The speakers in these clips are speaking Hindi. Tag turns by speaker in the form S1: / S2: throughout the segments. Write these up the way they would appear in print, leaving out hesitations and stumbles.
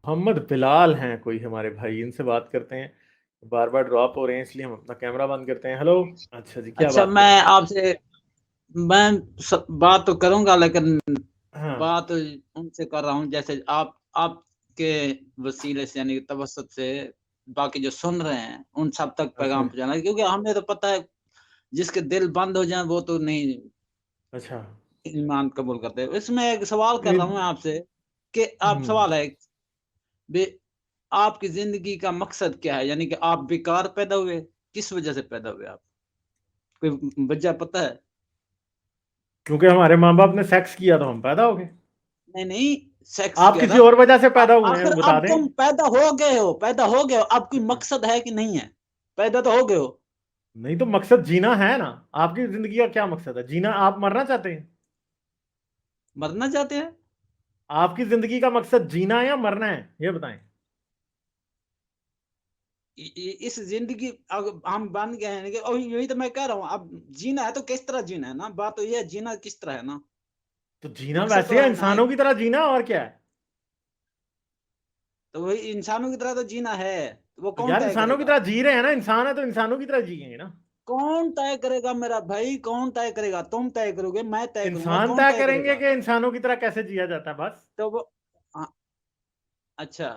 S1: मोहम्मद बिलाल हैं कोई हमारे भाई, इनसे बात करते हैं। बार बार ड्रॉप हो रहे हैं इसलिए हम अपना कैमरा बंद करते हैं। हेलो। अच्छा जी, क्या
S2: अच्छा,
S1: बात
S2: मैं
S1: करें?
S2: आपसे बात तो करूंगा, लेकिन
S1: हाँ।
S2: बात उनसे कर रहा हूँ जैसे आपके वसीले से, यानी तवसत से बाकी जो सुन रहे हैं उन सब तक
S1: अच्छा।
S2: पैगाम पहुंचाना, क्योंकि हमें तो पता है जिसके दिल बंद हो जाए वो तो नहीं
S1: अच्छा।
S2: ईमान कबूल करते। इसमें एक सवाल कर
S1: नहीं।
S2: रहा हूँ मैं आपसे कि आप,
S1: हम्म।
S2: सवाल है बे, आपकी जिंदगी का मकसद क्या है? यानी कि आप बेकार पैदा हुए, किस वजह से पैदा हुए आप? कोई वजह पता है?
S1: क्योंकि हमारे माँ बाप ने सेक्स किया तो हम पैदा हो गए।
S2: नहीं नहीं, सेक्स
S1: आप
S2: किया
S1: किसी
S2: था।
S1: और वजह से पैदा
S2: अब
S1: हुए हैं,
S2: आखिर
S1: वो बता
S2: अब
S1: दें।
S2: तुम पैदा हो गए हो, पैदा हो गए हो, अब कोई
S1: अच्छा।
S2: मकसद है कि नहीं है? पैदा तो हो गए हो।
S1: नहीं तो मकसद जीना है ना। आपकी जिंदगी का क्या मकसद है? जीना? आप मरना चाहते हैं?
S2: मरना चाहते हैं?
S1: आपकी जिंदगी का मकसद जीना है या मरना है, ये बताएं।
S2: इस जिंदगी अब हम बन गए हैं कि, और यही तो मैं कह रहा हूँ, अब जीना है तो किस तरह जीना है ना, बात तो ये है, जीना किस तरह है ना,
S1: तो जीना
S2: मकसद तो
S1: वैसे है,
S2: है ना
S1: इंसानों
S2: एक।
S1: की तरह जीना, और क्या है?
S2: तो वही इंसानों की तरह तो जीना है, तो वो
S1: तो
S2: कौन
S1: यार
S2: तय
S1: इंसानों की
S2: करेगा?
S1: तरह जी रहे हैं ना, इंसान है तो इंसानों की तरह जिएंगे ना।
S2: कौन तय करेगा मेरा भाई? कौन तय करेगा? तुम तय करोगे, मैं तय करूंगा,
S1: इंसान
S2: कौन
S1: तय
S2: तय
S1: करेंगे
S2: करेगा?
S1: कि इंसानों की तरह कैसे जिया जाता है, बस।
S2: तो वो, हाँ, अच्छा,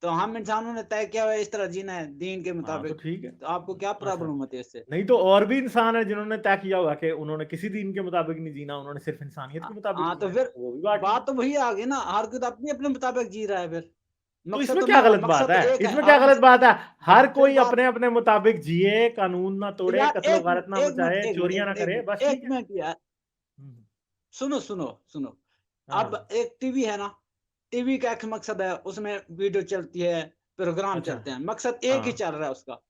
S2: तो हम इंसानों ने तय किया हुआ है इस तरह जीना है दीन के
S1: हाँ तो
S2: मुताबिक,
S1: ठीक है।
S2: तो आपको क्या
S1: अच्छा।
S2: प्रॉब्लम होती है इससे?
S1: नहीं तो और भी इंसान है जिन्होंने तय किया होगा कि उन्होंने किसी दीन के मुताबिक नहीं जीना, उन्होंने सिर्फ इंसानियत के मुताबिक
S2: हाँ, तो
S1: जीना है,
S2: फिर
S1: वो भी बात ठीक है।
S2: बात तो वही आ गई ना, हर कोई तो अपने अपने मुताबिक जी रहा है फिर।
S1: तो
S2: मकसद
S1: इसमें
S2: तो
S1: क्या
S2: नहीं होगा,
S1: गलत बात
S2: मकसद तो
S1: है?
S2: एक है
S1: इसमें क्या
S2: हर
S1: गलत बात है? हर
S2: फिर
S1: कोई
S2: बात।
S1: अपने अपने मुताबिक जिए, कानून ना तोड़े,
S2: यार
S1: कत्लो
S2: एक
S1: गारत ना
S2: मिनट, एक मिनट,
S1: मचाए,
S2: एक मिनट,
S1: चोरियां ना करे, बस ठीक
S2: एक
S1: है।
S2: मिनट यार,
S1: हम्म।
S2: सुनो सुनो सुनो। अब
S1: हाँ।
S2: एक टीवी है ना, टीवी का एक मकसद है, उसमें वीडियो चलती है, प्रोग्राम
S1: अच्छा।
S2: चलते हैं, मकसद एक ही
S1: हाँ।
S2: चल रहा है उसका,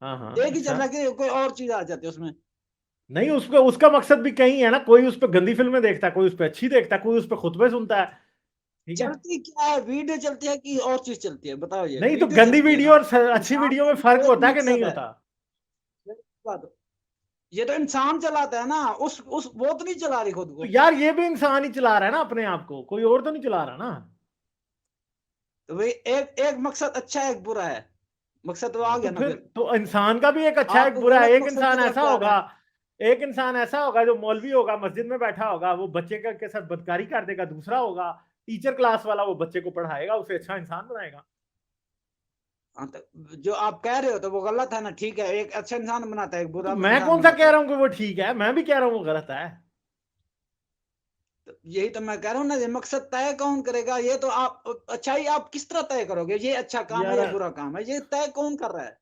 S1: हाँ। हाँ।
S2: एक ही चल
S1: अच्छा।
S2: रहा है कि कोई और चीज आ जाती है उसमें।
S1: नहीं, उसका उसका मकसद भी कहीं है ना। कोई उस पर गंदी फिल्में देखता है, कोई उस पर अच्छी देखता है, कोई उस पर खुतबे सुनता है। ठीक है।
S2: चलती क्या है, वीडियो चलती है कि और चीज चलती है? बताओ, ये
S1: नहीं तो
S2: वीडियो
S1: गंदी
S2: चलती है
S1: वीडियो
S2: ना।
S1: और अच्छी
S2: इंसान
S1: वीडियो
S2: का
S1: में
S2: भी
S1: फर्क
S2: तो एक
S1: होता है कि नहीं
S2: मकसद है।
S1: होता?
S2: बात, ये तो इंसान चलाता है ना, उस वो तो नहीं चला रही खुद
S1: तो
S2: को।
S1: यार ये भी इंसान ही चला रहा है ना अपने आप को, कोई और तो नहीं चला रहा ना।
S2: तो भाई एक एक मकसद अच्छा है, एक बुरा है, मकसद तो आ
S1: हाँ तो
S2: गया ना
S1: फिर
S2: फिर।
S1: तो इंसान का भी एक अच्छा
S2: आप
S1: एक
S2: तो
S1: बुरा है।
S2: गलत
S1: एक
S2: मकसद की
S1: इंसान
S2: तरफ
S1: ऐसा
S2: जा रहे
S1: होगा,
S2: हैं।
S1: एक इंसान ऐसा होगा जो मौलवी होगा, मस्जिद में बैठा होगा, वो बच्चे के साथ बदकारी कर देगा। दूसरा होगा टीचर क्लास वाला, वो बच्चे को पढ़ाएगा, उसे अच्छा इंसान बनाएगा।
S2: हाँ, तो जो आप कह रहे हो तो वो गलत है ना, ठीक है, एक अच्छा इंसान बनाता है, एक
S1: तो
S2: बुरा
S1: मैं
S2: इंसान
S1: कौन सा
S2: बनाता
S1: कह
S2: है।
S1: रहा हूँ कि वो ठीक है? मैं भी कह रहा हूँ वो गलत है।
S2: तो यही तो मैं कह रहा हूँ ना, ये मकसद तय कौन करेगा? ये तो आप, अच्छाई आप किस तरह तय करोगे, ये अच्छा काम है
S1: यार,
S2: या बुरा काम है, ये तय कौन कर रहा है?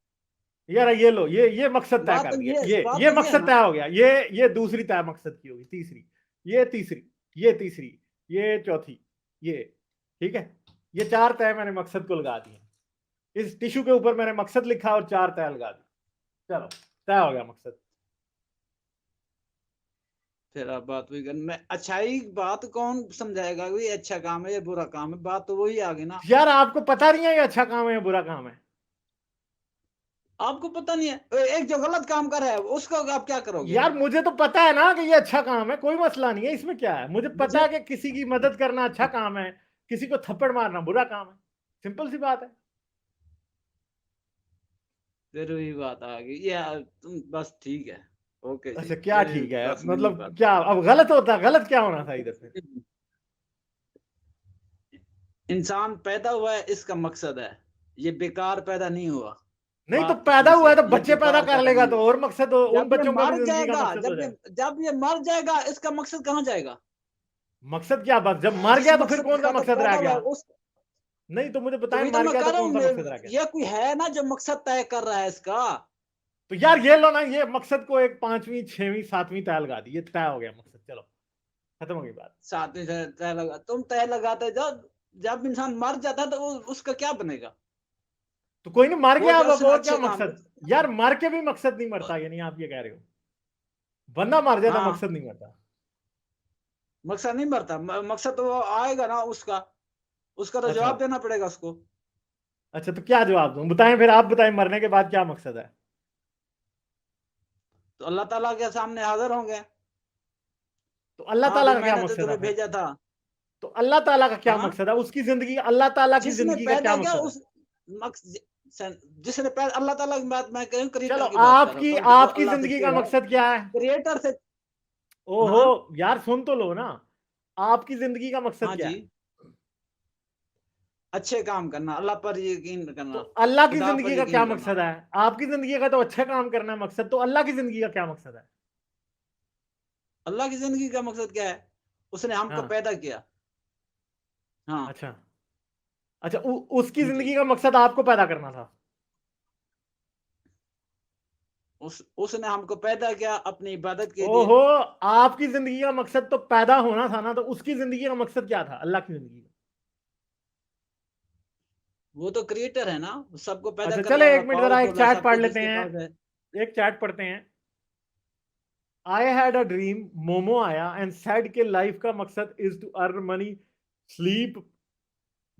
S1: यार ये लो, ये मकसद तय
S2: बात
S1: कर
S2: तो
S1: दिया।
S2: ये, बात
S1: ये
S2: तो ये है
S1: मकसद
S2: ना।
S1: तय हो गया। ये दूसरी तय मकसद की होगी, तीसरी, ये तीसरी, ये तीसरी, ये चौथी, ये, ठीक है। ये चार तय मैंने मकसद को लगा दिए। इस टिश्यू के ऊपर मैंने मकसद लिखा और चार तय लगा दी। चलो, तय हो गया मकसद।
S2: फिर आप बात वही कर, मैं अच्छाई बात कौन समझाएगा कि ये अच्छा काम है या बुरा काम है? बात तो वही आ गई ना।
S1: यार आपको पता नहीं है ये अच्छा काम है या बुरा काम है?
S2: आपको पता नहीं है, एक जो गलत काम कर रहा है उसको आप क्या करोगे?
S1: यार मुझे तो पता है ना कि ये अच्छा काम है, कोई मसला नहीं है, इसमें क्या है? मुझे पता
S2: मुझे,
S1: है कि किसी की मदद करना अच्छा काम है, किसी को थप्पड़ मारना बुरा काम है। सिंपल सी बात है।
S2: फिर वही बात आ गई ये, तुम बस ठीक है, ओके जी,
S1: अच्छा, क्या
S2: फिर
S1: ठीक है?
S2: बस वही
S1: मतलब
S2: बात।
S1: क्या अब गलत होता? गलत क्या होना था इधर से?
S2: इंसान पैदा हुआ है, इसका मकसद है, ये बेकार पैदा नहीं हुआ।
S1: नहीं तो
S2: बात
S1: पैदा
S2: शुरू
S1: हुआ
S2: से
S1: है तो
S2: ये
S1: बच्चे पैदा
S2: बेकार
S1: कर
S2: पैदा
S1: लेगा
S2: नहीं
S1: तो
S2: हुआ।
S1: और मकसद उन
S2: जब ये
S1: बच्चों का भी
S2: मर
S1: जिंदगी का
S2: जाएगा,
S1: मकसद हो जाए।
S2: जब ये मर जाएगा, इसका मकसद कहाँ जाएगा?
S1: मकसद क्या? बस जब मर
S2: जिस
S1: गया तो फिर
S2: मकसद की
S1: कौन सा
S2: खातिर
S1: मकसद रह
S2: पैदा हुआ
S1: गया?
S2: है उस,
S1: नहीं तो मुझे
S2: तो
S1: बताएं,
S2: वही तो
S1: मर
S2: मैं
S1: गया
S2: कह
S1: तो
S2: रहा
S1: कौन सा मकसद
S2: हूँ,
S1: रह गया?
S2: ये कोई है ना जो मकसद तय कर रहा है इसका?
S1: तो यार ये लो ना, ये मकसद को एक पांचवी छठवीं सातवीं तय लगा दी, ये तय हो गया मकसद। चलो, खत्म हो गई बात।
S2: साथ में तय लगा, तुम तय लगाते, जब जब इंसान मर जाता है तो उसका क्या बनेगा?
S1: तो कोई नहीं, मर
S2: वो
S1: गया,
S2: जो
S1: अब
S2: उसने
S1: और क्या
S2: अच्छे काम,
S1: मकसद? यार मर के भी मकसद नहीं मरता, यानी आप ये कह रहे हो बंदा मर जाता
S2: हाँ,
S1: मकसद नहीं मरता?
S2: मकसद नहीं मरता, मकसद तो वो आएगा ना उसका, उसका तो
S1: अच्छा।
S2: जवाब देना पड़ेगा उसको।
S1: अच्छा तो क्या जवाब दूं? बताएं फिर, आप बताएं, मरने के बाद क्या मकसद है?
S2: तो अल्लाह ताला के सामने हाजिर होंगे।
S1: तो अल्लाह
S2: हाँ
S1: ताला
S2: भाई,
S1: का क्या
S2: मैंने तो
S1: मकसद है
S2: तुम्हें
S1: फिर?
S2: भेजा था।
S1: तो अल्लाह ताला का क्या
S2: हाँ?
S1: मकसद है, उसकी जिंदगी, अल्लाह ताला की
S2: जिसने
S1: जिंदगी का
S2: पैदा
S1: क्या
S2: किया
S1: मकसद है?
S2: उस जिसने पैदा, अल्लाह ताला की बात मैं कह
S1: चलो
S2: क्रिएटर की बात कर रहा
S1: आपकी
S2: हूँ, तो जो
S1: आपकी
S2: अल्लाह से
S1: जिंदगी का
S2: शेर है,
S1: मकसद क्या है?
S2: क्रिएटर से।
S1: ओहो,
S2: हाँ,
S1: यार सुन तो लो ना, आपकी जिंदगी का मकसद
S2: हाँ
S1: क्या
S2: जी,
S1: है?
S2: अच्छे काम करना, अल्लाह पर यकीन
S1: तो
S2: करना,
S1: अल्लाह की
S2: खुदा पर
S1: जिंदगी का क्या
S2: यकीन करना।
S1: मकसद है? आपकी जिंदगी का तो अच्छा काम करना है मकसद, तो अल्लाह की जिंदगी का क्या मकसद है?
S2: अल्लाह की जिंदगी का मकसद क्या है? उसने हमको
S1: हाँ,
S2: पैदा किया। हाँ,
S1: अच्छा, अच्छा, उसकी
S2: जी।
S1: जिंदगी का मकसद आपको पैदा करना था।
S2: उसने हमको पैदा किया अपनी इबादत के लिए।
S1: ओहो, आपकी जिंदगी का मकसद तो पैदा होना था ना, तो उसकी जिंदगी का मकसद क्या था, अल्लाह की जिंदगी का?
S2: वो तो क्रिएटर है ना, सबको पैदा
S1: अच्छा,
S2: करने
S1: चले
S2: वाला
S1: एक मिनट जरा एक
S2: पावरफुल है,
S1: चैट
S2: सब
S1: पढ़
S2: कुछ
S1: लेते
S2: जिसके
S1: हैं,
S2: पास है।
S1: एक चैट पढ़ते हैं। I had a dream, Momo आया एंड सेड के लाइफ का मकसद is to earn money, sleep,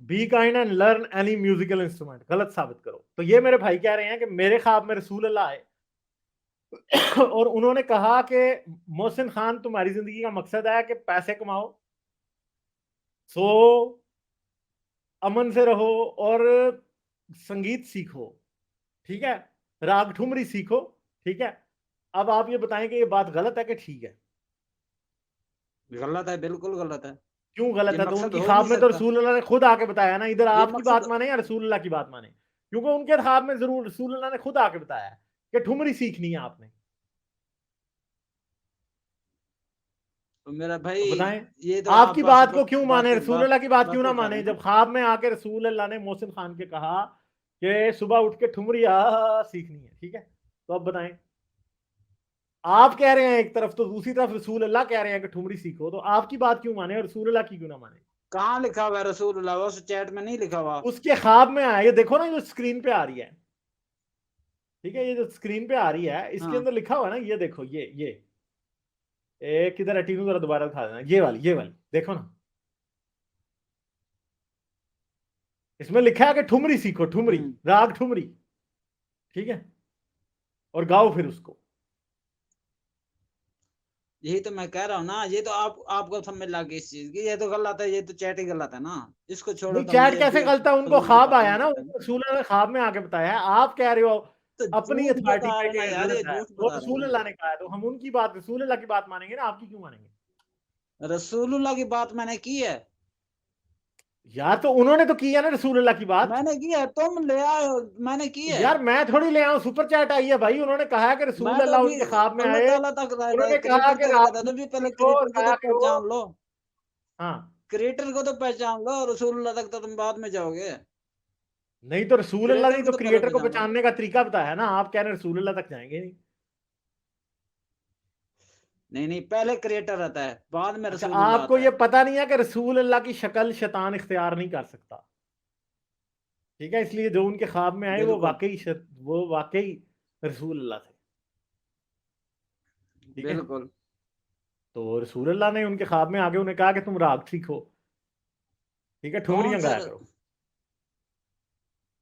S1: be kind and learn any musical instrument. गलत साबित करो। तो ये मेरे भाई कह रहे हैं कि मेरे ख्वाब में रसूल अल्लाह आए और उन्होंने कहा कि मोहसिन खान, तुम्हारी जिंदगी का मकसद है कि पैसे कमाओ, सो अमन से रहो और संगीत सीखो, ठीक है, राग ठुमरी सीखो, ठीक है। अब आप ये बताएं कि ये बात गलत है कि ठीक है?
S2: गलत है, बिल्कुल गलत है।
S1: क्यों गलत
S2: ये
S1: है? तो
S2: मकसद
S1: उनकी
S2: हो
S1: ख्वाब
S2: नहीं
S1: में तो
S2: सकता।
S1: रसूल अल्लाह ने खुद आके बताया ना, इधर
S2: ये
S1: आपकी बात
S2: मकसद
S1: माने या रसूल अल्लाह की बात माने, क्योंकि उनके ख्वाब में जरूर रसूल अल्लाह ने खुद आके बताया है कि ठुमरी सीखनी है आपने।
S2: तो मेरा भाई,
S1: तो बताएं,
S2: ये तो आप
S1: आपकी बात को
S2: बस
S1: क्यों माने,
S2: बातें
S1: रसूल अल्लाह की बात क्यों ना
S2: बातें कर रहे
S1: माने,
S2: हैं ना।
S1: जब ख्वाब में आके रसूल अल्लाह ने मोहसिन खान के कहा कि सुबह उठ के ठुमरी सीखनी है, ठीक है। तो अब बताएं, आप कह रहे हैं एक तरफ, तो दूसरी तरफ रसूल अल्लाह कह रहे हैं कि ठुमरी सीखो, तो आपकी बात क्यों माने और रसूल अल्लाह की क्यों ना माने?
S2: कहाँ लिखा हुआ है रसूलुल्लाह? उस चैट में नहीं लिखा हुआ।
S1: उसके ख्वाब में आया, ये देखो ना, जो स्क्रीन पे आ रही है, ठीक है, ये जो स्क्रीन पे आ रही है इसके
S2: हाँ,
S1: अंदर लिखा हुआ है ना, ये देखो, ये एक किधर है, टीनू जरा दोबारा दिखा देना, ये वाली देखो ना, इसमें लिखा है कि ठुमरी सीखो, ठुमरी,
S2: हम्म।
S1: राग ठुमरी, ठीक है, और गाओ फिर उसको।
S2: यही तो मैं कह रहा हूँ ना, ये तो आपको समझ लगे इस चीज की, ये तो गलत है, ये तो चैट ही गलत है ना। इसको छोड़ो,
S1: नहीं,
S2: तो
S1: चैट
S2: मुझे
S1: कैसे गलत है? उनको
S2: फजूल की
S1: ख्वाब
S2: बातें
S1: आया
S2: नहीं
S1: ना,
S2: करता है।
S1: उनको रसूल अल्लाह ने ख्वाब में आके बताया है, आप कह रहे हो
S2: तो
S1: अपनी
S2: झूठ
S1: अथॉरिटी
S2: बता
S1: पे
S2: रहे
S1: कि
S2: ना यार, ये
S1: गलत है,
S2: झूठ
S1: वो
S2: बता रहे
S1: रसूल
S2: ना।
S1: अल्लाह ने कहा है, तो हम उनकी बात, रसूल अल्लाह की बात मानेंगे ना, आपकी क्यों मानेंगे?
S2: रसूलुल्लाह की बात मैंने की है।
S1: यार तो उन्होंने तो की है ना रसूल अल्लाह की बात।
S2: मैंने की है, तुम ले आए हो, मैंने की है।
S1: यार मैं थोड़ी ले आऊं, सुपर चैट आई है भाई, उन्होंने कहा है कि
S2: मैं
S1: रसूल
S2: तो
S1: अल्लाह
S2: अभी
S1: उनके ख्वाब में
S2: अल्लाह
S1: आए,
S2: ताला तक रह गए,
S1: उन्होंने कहा
S2: क्रिएटर
S1: कि
S2: तक
S1: रात
S2: रहता, तो भी पहले
S1: को
S2: क्रिएटर को
S1: गाया
S2: तो
S1: करो।
S2: पहचान लो।
S1: हाँ,
S2: क्रिएटर को तो पहचान लो, रसूलुल्लाह तक तो तुम बाद में जाओगे।
S1: नहीं तो रसूल अल्लाह
S2: क्रिएटर
S1: ने
S2: को
S1: तो
S2: तो पहले
S1: क्रिएटर को
S2: पहचान लो।
S1: पहचानने का तरीका बताया है ना, आप कह रहे हैं रसूल अल्लाह तक जाएंगे नहीं।
S2: नहीं नहीं, पहले क्रिएटर रहता है, बाद में
S1: अच्छा,
S2: रसूलुल्लाह
S1: आपको
S2: आता
S1: ये
S2: है।
S1: पता नहीं है कि रसूल अल्लाह की शक्ल शैतान इख्तियार नहीं कर सकता, ठीक है, इसलिए जो उनके ख्वाब में आए वो
S2: बिल्कुल,
S1: वाकई रसूल अल्लाह थे, ठीक है।
S2: बिल्कुल।
S1: तो रसूल अल्लाह ने उनके ख्वाब में आगे उन्हें कहा कि तुम राग सीखो, ठीक है,
S2: कौन
S1: ठुमरियां
S2: सा
S1: गाया करो।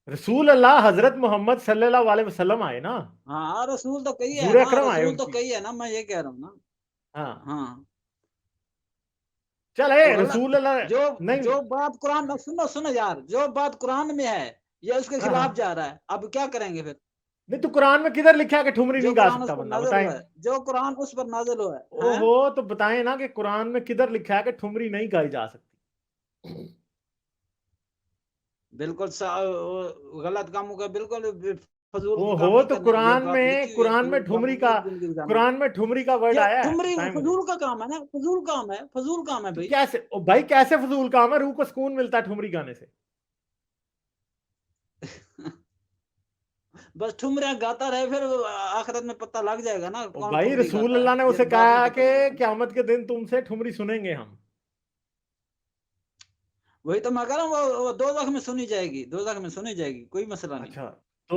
S1: रसूल अल्लाह हजरत मोहम्मद सल्लल्लाहु अलैहि वसल्लम आए ना,
S2: हाँ, रसूल तो कही है
S1: हुजूर
S2: ना,
S1: अकरम आए
S2: रसूल तो
S1: उनकी।
S2: कही है ना, मैं ये कह रहा हूँ ना।
S1: हाँ,
S2: हाँ,
S1: चले
S2: तो गलत,
S1: रसूल अल्लाह।
S2: जो
S1: नहीं,
S2: जो बात कुरान में, सुनो सुनो यार, जो बात कुरान में है ये उसके
S1: हाँ,
S2: खिलाफ
S1: हाँ,
S2: जा रहा है, अब क्या करेंगे फिर?
S1: नहीं तो कुरान में किधर लिखा है कि ठुमरी
S2: जो
S1: नहीं गा
S2: कुरान उस
S1: सकता
S2: पर
S1: बंदा,
S2: नाजिल
S1: बताएं।
S2: हुआ है, जो कुरान उस पर नाजिल हुआ है।
S1: ओहो, तो बताएं ना कि कुरान में किधर लिखा है कि ठुमरी नहीं गाई जा सकती?
S2: बिल्कुल गलत कामों का बिल्कुल फजूल के काम
S1: ओहो,
S2: नहीं
S1: तो
S2: करने, ये बात लिखी हुई है,
S1: कुरान में
S2: फजूल
S1: ठुमरी
S2: कामों में
S1: का,
S2: जिंदगी गुजारना।
S1: कुरान में ठुमरी का वर्ड
S2: ये
S1: आया है,
S2: ठुमरी
S1: बताएं मुझे।
S2: फजूल का काम है ना, फजूल काम है, फजूल काम है
S1: तो
S2: भाई।
S1: कैसे ओ भाई, कैसे फजूल काम है? रूह को सुकून मिलता है ठुमरी गाने से।
S2: बस ठुमरियां गाता रहे, फिर आखिरत में पता लग जाएगा ना
S1: ओ
S2: कौन
S1: भाई,
S2: ठुमरी
S1: रसूल
S2: गाता है,
S1: अल्लाह ने
S2: ये
S1: उसे
S2: तो बाद में
S1: कहा
S2: पता
S1: कि
S2: चलेगा ना।
S1: क़यामत के दिन तुमसे ठुमरी सुनेंगे हम।
S2: वही तो मैं कह रहा हूँ, वो दोज़ख में सुनी जाएगी, दोज़ख में सुनी जाएगी, कोई मसला नहीं।
S1: अच्छा, तो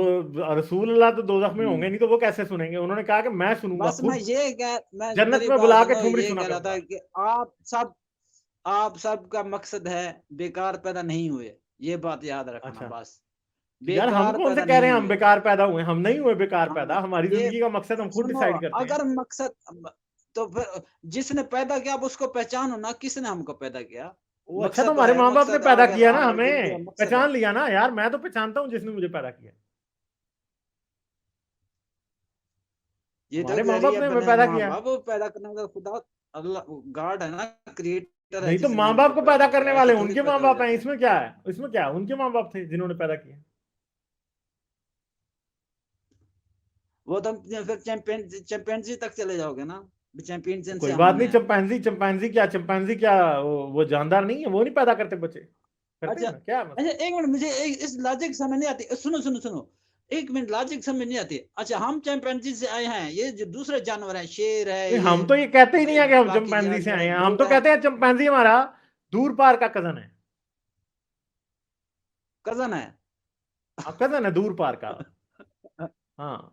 S1: रसूल अल्लाह तो दोज़ख में होंगे
S2: हम्म।
S1: नहीं, तो वो कैसे सुनेंगे? उन्होंने कहा कि मैं सुनूंगा
S2: बस
S1: खुद,
S2: मैं
S1: जन्नत
S2: मेरी
S1: में
S2: बात
S1: बुला के
S2: सुनो,
S1: ठुमरी
S2: ये
S1: सुना
S2: कह रहा था
S1: करूंगा।
S2: कि आप सब का मकसद है, बेकार पैदा नहीं हुए, ये बात याद रखना
S1: अच्छा,
S2: बस।
S1: तो यार हम
S2: बेकार
S1: कौन से
S2: पैदा
S1: कह रहे
S2: नहीं
S1: हैं हम
S2: हुए।
S1: बेकार पैदा हुए? हम नहीं हुए बेकार पैदा,
S2: हाँ,
S1: हमारी
S2: ये
S1: जिंदगी का मकसद हम खुद
S2: सुनो,
S1: डिसाइड करते हैं।
S2: अगर मकसद, तो फिर जिसने पैदा किया आप उसको पहचानो ना, किसने हमको पैदा किया।
S1: वो अच्छा,
S2: मकसद
S1: तो हमारे
S2: है,
S1: माँ बाप ने
S2: मकसद
S1: पैदा
S2: अगर
S1: किया ना
S2: हमारी
S1: हमें,
S2: जिंदगी का मकसद है।
S1: पहचान लिया ना यार, मैं तो पहचानता हूँ जिसने मुझे पैदा किया।
S2: ये तो
S1: हमारे माँ बाप
S2: जरिया
S1: ने हमें
S2: बने
S1: पैदा
S2: माँ
S1: किया।
S2: बाप, वो पैदा करने वाला खुदा अल्लाह गॉड है ना, क्रिएटर है
S1: नहीं तो
S2: जिसने
S1: माँ बाप
S2: हमको
S1: को पैदा
S2: पैदा
S1: करने
S2: किया,
S1: वाले
S2: ऐसे थोड़ी
S1: उनके माँ
S2: पैदा हो
S1: बाप हैं,
S2: जाते हैं।
S1: इसमें क्या है, इसमें क्या है, उनके माँ बाप थे जिन्होंने पैदा किया।
S2: वो तो फिर चैंपियंसी तक चले जाओगे ना, चैंपियंसी से
S1: कोई
S2: हम
S1: बात नहीं,
S2: हैं।
S1: चंपैंजी क्या वो जानदार नहीं है, वो नहीं पैदा करते बच्चे, करते
S2: अच्छा
S1: हैं ना, क्या है
S2: अच्छा,
S1: मतलब।
S2: एक मिनट, मुझे इस लॉजिक समझ नहीं आती, सुनो सुनो सुनो, एक मिनट, लॉजिक समझ नहीं आती। अच्छा, हम चैंपियंसी से आए हैं, ये जो दूसरे जानवर हैं, शेर है,
S1: नहीं,
S2: ये
S1: हम तो ये कहते ही नहीं है कि हम
S2: बाकी
S1: चंपैंजी से
S2: जानवर
S1: आए
S2: है,
S1: हैं, हम तो
S2: घोड़ा है,
S1: कहते हैं चंपैंजी हमारा दूर पार का कजन है।
S2: कजन है।
S1: हाँ, कजन है दूर पार का। हाँ,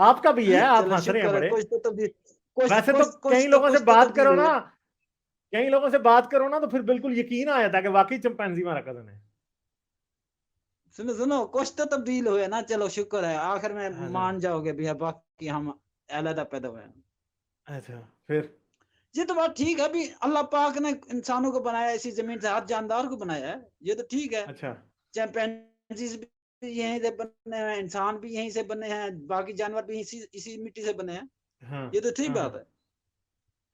S1: आपका भी है, आप
S2: चलो
S1: हंस रहे हैं
S2: शुक्र है,
S1: बड़े।
S2: कुछ तो भी, कुछ
S1: वैसे तो
S2: कुछ
S1: कई
S2: कुछ तो
S1: लोगों से
S2: कुछ तो
S1: बात
S2: तब्दील
S1: करो ना,
S2: हुए।
S1: कई लोगों से बात करो ना तो फिर बिल्कुल यकीन आ जाता है कि वाकई चंपैंजी हमारा कजन है।
S2: सुनो सुनो, कुछ तो तब्दील हुए ना, चलो शुक्र है, आखिर में
S1: अच्छा
S2: मान जाओगे भैया, बाकी हम अलग पैदा हुए हैं।
S1: अच्छा, फिर
S2: ये तो बात ठीक है, अभी अल्लाह पाक ने इंसानों को बनाया, इसी जमीन से हर जानदार को बनाया है, ये तो ठीक है।
S1: अच्छा
S2: चैंपियंजीज भी यहीं से बने हैं, इंसान भी यहीं से बने हैं, बाकी जानवर भी इसी मिट्टी से बने हैं,
S1: हाँ
S2: ये तो ठीक
S1: हाँ
S2: बात है।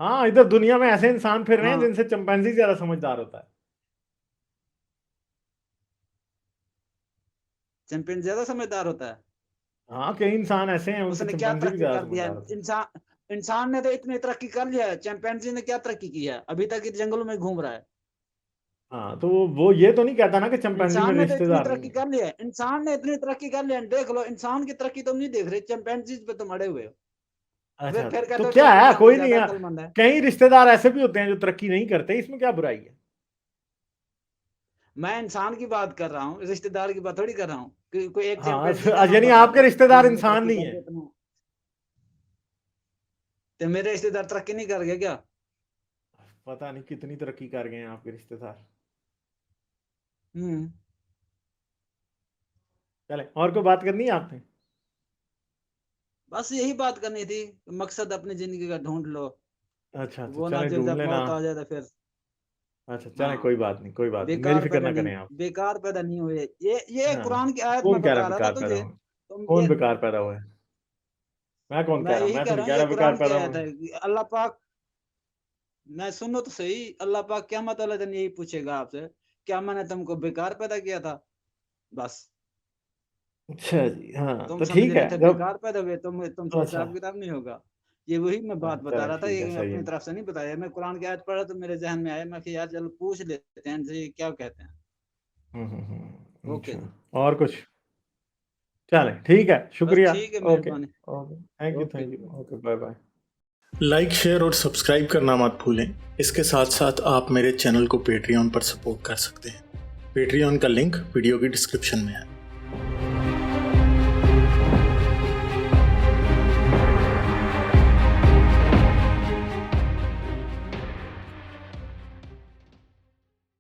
S1: हाँ, इधर दुनिया में ऐसे इंसान फिर रहे हैं
S2: हाँ,
S1: जिनसे चंपैंजी ज्यादा समझदार होता है।
S2: चैंपियन ज्यादा समझदार होता है।
S1: हाँ, कई इंसान ऐसे हैं उनसे
S2: उसने क्या
S1: चंपैंजी भी
S2: तरक्की
S1: ज्यादा
S2: कर दिया
S1: समझदार
S2: है?
S1: होता है।
S2: इंसान ने तो इतनी तरक्की कर लिया है, चैंपियंजी ने क्या तरक्की की है? अभी तक जंगलों में घूम रहा है।
S1: हाँ, तो वो ये तो नहीं कहता ना कि चंपैंजी
S2: इंसान
S1: मेरे
S2: ने तो इतनी
S1: रिश्तेदार नहीं
S2: तरक्की
S1: है।
S2: कर लिया है, इंसान ने इतनी तरक्की कर लिया है, देख लो, इंसान की तरक्की तुम नहीं देख रहे, चैंपियंजीज पे तुम अड़े हुए हो।
S1: अच्छा,
S2: फिर
S1: तो
S2: कहते हो
S1: क्या है,
S2: चैंपियंजी हमसे
S1: कोई नहीं
S2: ज्यादा
S1: है।
S2: अक्लमंद है।
S1: कई रिश्तेदार ऐसे भी होते हैं जो तरक्की नहीं करते, इसमें क्या बुराई है।
S2: मैं इंसान की बात कर रहा हूँ, रिश्तेदार की बात थोड़ी कर रहा हूँ कि कोई एक
S1: हाँ,
S2: चैंपियंसी का नाम
S1: यानी
S2: बता
S1: आपके
S2: दो जो
S1: रिश्तेदार
S2: हमने
S1: इंसान
S2: तरक्की
S1: नहीं
S2: कर
S1: है।
S2: दी इतना। तो मेरे रिश्तेदार तरक्की नहीं कर गए क्या?
S1: पता नहीं कितनी तरक्की कर गए हैं आपके रिश्तेदार।
S2: हम्म।
S1: चले, और कोई बात करनी है आपने।
S2: बस यही बात करनी थी, मकसद अपनी जिंदगी का ढूंढ लो,
S1: अच्छा अच्छा,
S2: वो ना
S1: चलें ढूंढ
S2: जब
S1: लेना।
S2: मौत आ जाए तो फिर।
S1: अच्छा, चलें,
S2: हाँ,
S1: कोई बात नहीं, कोई बात नहीं, मेरी
S2: बेकार
S1: फिक्र
S2: पैदा
S1: ना
S2: नहीं,
S1: करें आप।
S2: बेकार पैदा नहीं हुए, ये
S1: हाँ,
S2: कुरान की आयत
S1: कौन
S2: में
S1: कह रहा
S2: बता
S1: है
S2: रहा था
S1: बेकार पैदा
S2: तुझे,
S1: हुए।
S2: तुम
S1: कौन
S2: ये,
S1: बेकार पैदा हुआ है। मैं कौन कह
S2: मैं
S1: रहा हूँ,
S2: यही
S1: मैं
S2: कह
S1: तो
S2: रहा
S1: नहीं
S2: हूँ,
S1: कह
S2: ये
S1: रहा बेकार
S2: कुरान की
S1: पैदा
S2: आयत
S1: हुए।
S2: है कि अल्लाह पाक, मैं सुनो तो सही, अल्लाह पाक क़यामत वाले दिन यही पूछेगा आपसे, क्या मैंने तुमको बेकार पैदा किया था? बस,
S1: अच्छा जी, हाँ
S2: तुम
S1: तो
S2: समझ
S1: ठीक
S2: रहे
S1: है
S2: थे
S1: जब।
S2: बेकार पैदा हुए, तुमसे
S1: अच्छा,
S2: हिसाब किताब नहीं होगा। ये वही मैं बात बता
S1: चलें
S2: रहा था,
S1: ठीक है,
S2: ये
S1: सही
S2: अपनी
S1: है।
S2: तरफ से नहीं बताया, मैं कुरान की आयत पढ़ा तो मेरे जहन में आया, मैं कि यार चलो पूछ लेते हैं इनसे, ये क्या कहते हैं। ओके
S1: अच्छा,
S2: जी,
S1: और कुछ। चलें ठीक है,
S2: बस
S1: शुक्रिया।
S2: ठीक है,
S1: ओके
S2: मेहरबानी।
S1: Okay, thank you,
S2: okay
S1: thank
S2: जी।
S1: You, okay, bye bye. Like, share और सब्सक्राइब करना मत भूलें। इसके साथ साथ आप मेरे चैनल को पेट्रियन पर सपोर्ट कर सकते हैं। पेट्रियन का लिंक वीडियो की डिस्क्रिप्शन में है।